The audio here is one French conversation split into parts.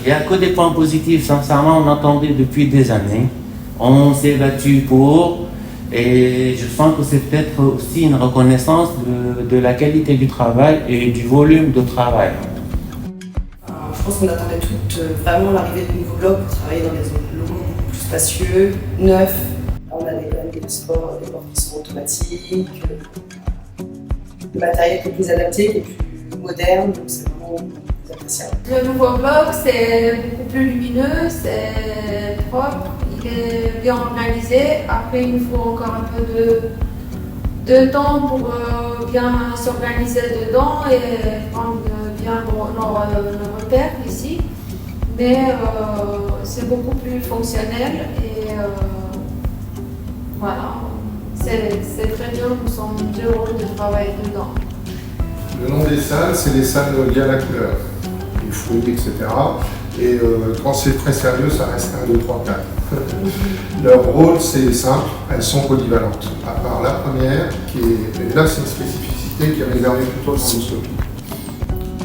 Il n'y a que des points positifs, sincèrement, on attendait depuis des années. On s'est battu pour, et je sens que c'est peut-être aussi une reconnaissance de la qualité du travail et du volume de travail. Je pense qu'on attendait toutes vraiment l'arrivée de nouveaux blocs pour travailler dans des locaux beaucoup plus spacieux, neufs. On a quand même des sports, des portes qui sont automatiques, le matériel qui est plus adapté, qui est plus moderne, donc c'est vraiment plus appréciable. Le nouveau bloc, c'est beaucoup plus lumineux, c'est propre, il est bien organisé. Après, il nous faut encore un peu de temps pour bien s'organiser dedans et prendre bien nos repères ici. Mais c'est beaucoup plus fonctionnel et voilà, c'est très bien, nous sommes heureux de travailler dedans. Le nom des salles, c'est les salles liées à la couleur, les fruits, etc. Et quand c'est très sérieux, ça reste 1, 2, 3, 4. Leur rôle, c'est simple, elles sont polyvalentes. À part la première, et là c'est une spécificité qui est réservée plutôt à l'endoscopie.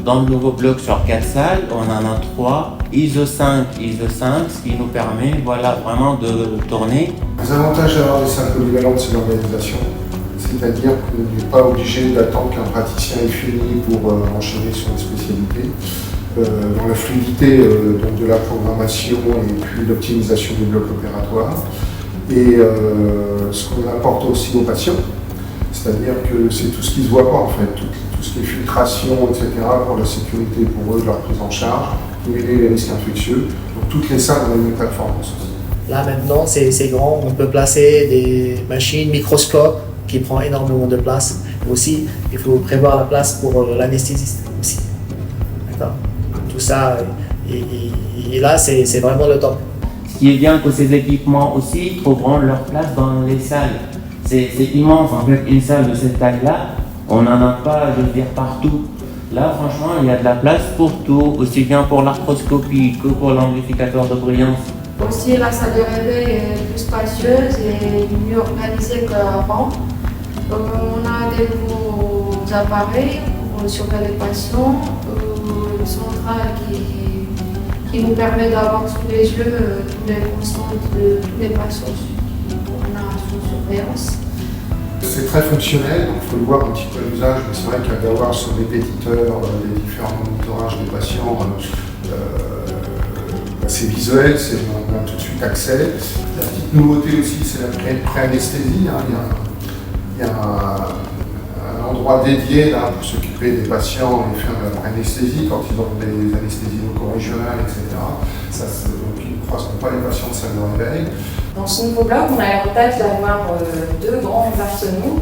Dans le nouveau bloc sur 4 salles, on en a 3, ISO 5, ce qui nous permet vraiment de tourner. Les avantages d'avoir des salles polyvalentes, c'est l'organisation. C'est-à-dire qu'on n'est pas obligé d'attendre qu'un praticien ait fini pour enchaîner sur une spécialité. Dans la fluidité donc de la programmation et puis l'optimisation du bloc opératoire. Et ce qu'on apporte aussi aux patients, c'est-à-dire que c'est tout ce qui ne se voit pas en fait, tout ce qui est filtration, etc. pour la sécurité pour eux, leur prise en charge, limiter les risques infectieux. Donc toutes les salles ont la même performance aussi. Là maintenant c'est grand, on peut placer des machines, microscopes qui prend énormément de place. Aussi, il faut prévoir la place pour l'anesthésiste aussi. D'accord. Tout ça, et là c'est vraiment le top. Ce qui est bien que ces équipements aussi trouveront leur place dans les salles. C'est immense en fait, une salle de cette taille-là, on n'en a pas, je veux dire, partout. Là franchement, il y a de la place pour tout, aussi bien pour l'arthroscopie que pour l'amplificateur de brillance. Aussi, la salle de réveil est plus spacieuse et mieux organisée qu'avant. On a des nouveaux appareils pour surveiller les patients, le central qui nous permet d'avoir sous les yeux toutes les constantes de tous les patients qu'on a sous surveillance. C'est très fonctionnel, donc il faut le voir un petit peu à l'usage, mais c'est vrai qu'il y a d'avoir sur répétiteur les différents monitorages des patients, c'est visuel, on a tout de suite accès. La petite nouveauté aussi, c'est la pré-anesthésie. Il y a un endroit dédié là, pour s'occuper des patients et faire la pré-anesthésie quand ils ont des anesthésies loco-régionales, etc. Donc ils ne croiseront pas les patients de salle de réveil. Dans ce nouveau bloc, on a l'avantage d'avoir deux grands arsenaux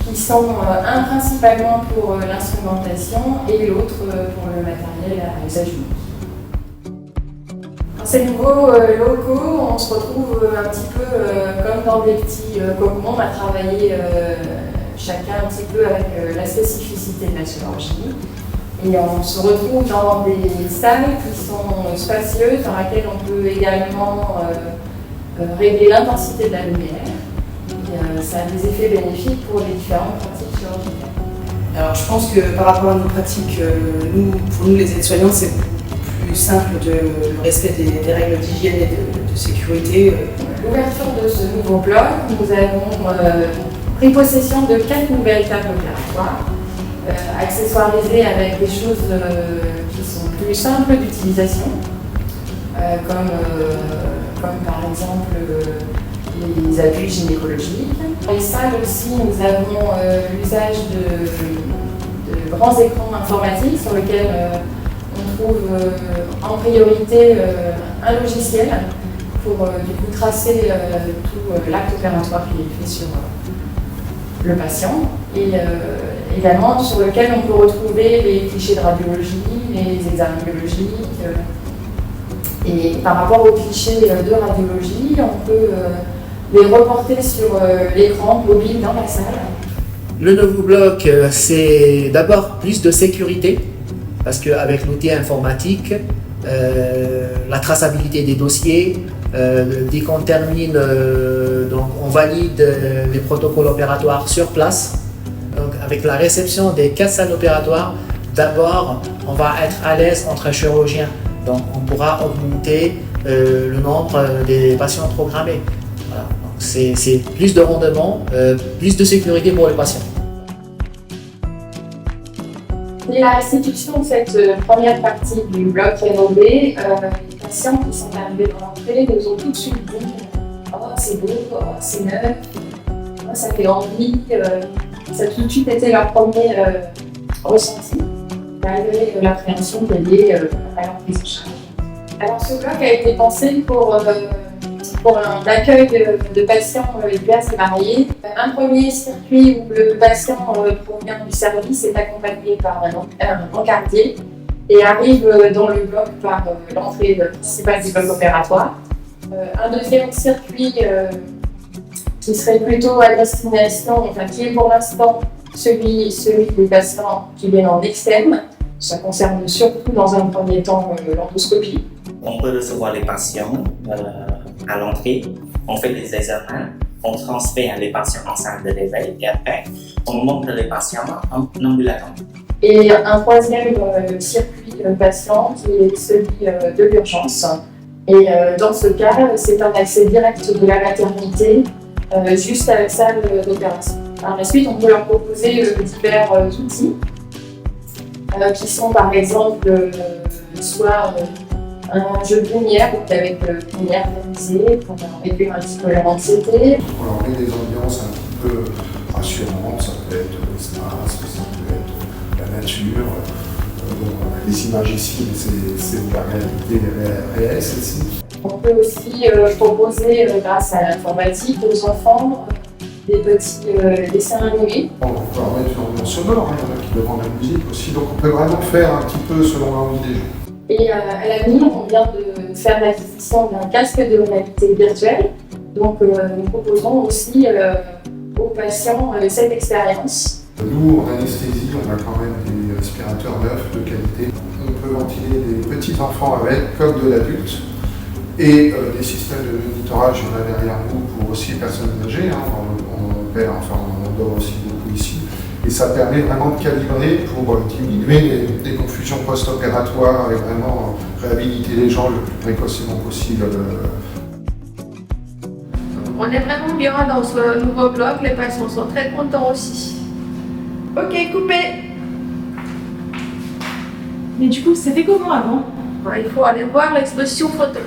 qui sont un principalement pour l'instrumentation et l'autre pour le matériel à usage unique. Dans ces nouveaux locaux, on se retrouve un petit peu comme dans des petits cocons. On a travaillé chacun un petit peu avec la spécificité de la chirurgie. Et on se retrouve dans des salles qui sont spacieuses, dans lesquelles on peut également régler l'intensité de la lumière. Et, ça a des effets bénéfiques pour les différentes pratiques chirurgicales. Alors je pense que par rapport à nos pratiques, pour nous les aides-soignantes, c'est plus simple le respect des règles d'hygiène et de sécurité. L'ouverture de ce nouveau bloc, nous avons pris possession de 4 nouvelles tables opératoires, accessoirisées avec des choses qui sont plus simples d'utilisation, comme par exemple les appuis gynécologiques. Dans les salles aussi, nous avons l'usage de grands écrans informatiques sur lesquels on trouve en priorité un logiciel pour du coup tracer tout l'acte opératoire qui est fait sur le patient et également sur lequel on peut retrouver les clichés de radiologie, les examens biologiques. Et par rapport aux clichés de radiologie, on peut les reporter sur l'écran mobile dans la salle. Le nouveau bloc, c'est d'abord plus de sécurité, parce qu'avec l'outil informatique, la traçabilité des dossiers, dès qu'on termine, donc on valide les protocoles opératoires sur place. Donc avec la réception des 4 salles opératoires, d'abord on va être à l'aise entre chirurgiens Donc on pourra augmenter le nombre des patients programmés. Voilà. Donc, c'est plus de rendement, plus de sécurité pour les patients. Dès la restitution de cette première partie du bloc rénové, les patients qui sont arrivés dans l'entrée nous ont tout de suite dit « Oh, c'est beau, oh, c'est neuf, oh, ça fait envie ». Ça a tout de suite été leur premier ressenti, malgré l'appréhension qui est liée à leur prise en charge. Alors ce bloc a été pensé pour un accueil de patients divers et variés. Un premier circuit où le patient provient du service est accompagné par un encardier et arrive dans le bloc par l'entrée principale du bloc opératoire. Un deuxième circuit qui serait plutôt à destination, enfin qui est pour l'instant celui des patients qui viennent en externe. Ça concerne surtout dans un premier temps l'endoscopie. On peut recevoir les patients à l'entrée, on fait des examens, on transfère les patients en salle de réveil et après on monte les patients en ambulatoire. Et un troisième circuit patient qui est celui de l'urgence. Et dans ce cas, c'est un accès direct de la maternité juste à la salle d'opération. Par la suite, on peut leur proposer divers outils qui sont par exemple soit un jeu de lumière, donc avec lumière tamisée pour réduire un petit peu leur anxiété. On leur met des ambiances un petit peu rassurantes, ça peut être l'espace, ça peut être la nature. Les images ici, c'est de la réalité réelle, celle-ci. On peut aussi proposer, grâce à l'informatique, aux enfants des petits dessins animés. On peut leur mettre une ambiance sonore, il y en a qui demandent la musique aussi, donc on peut vraiment faire un petit peu selon l'envie des gens. Et à l'avenir, on vient de faire l'acquisition d'un casque de réalité virtuelle. Donc nous proposons aussi aux patients cette expérience. Nous, en anesthésie, on a quand même des respirateurs neufs de qualité. On peut ventiler des petits enfants avec, comme de l'adulte. Et des systèmes de monitorage, il y en a derrière nous pour aussi les personnes âgées. On dort aussi beaucoup ici. Et ça permet vraiment de calibrer pour diminuer les confusions post-opératoires et vraiment réhabiliter les gens le plus précocement possible. On est vraiment bien dans ce nouveau bloc, les patients sont très contents aussi. Ok, coupé. Mais du coup, c'était comment avant? Il faut aller voir l'exposition photo.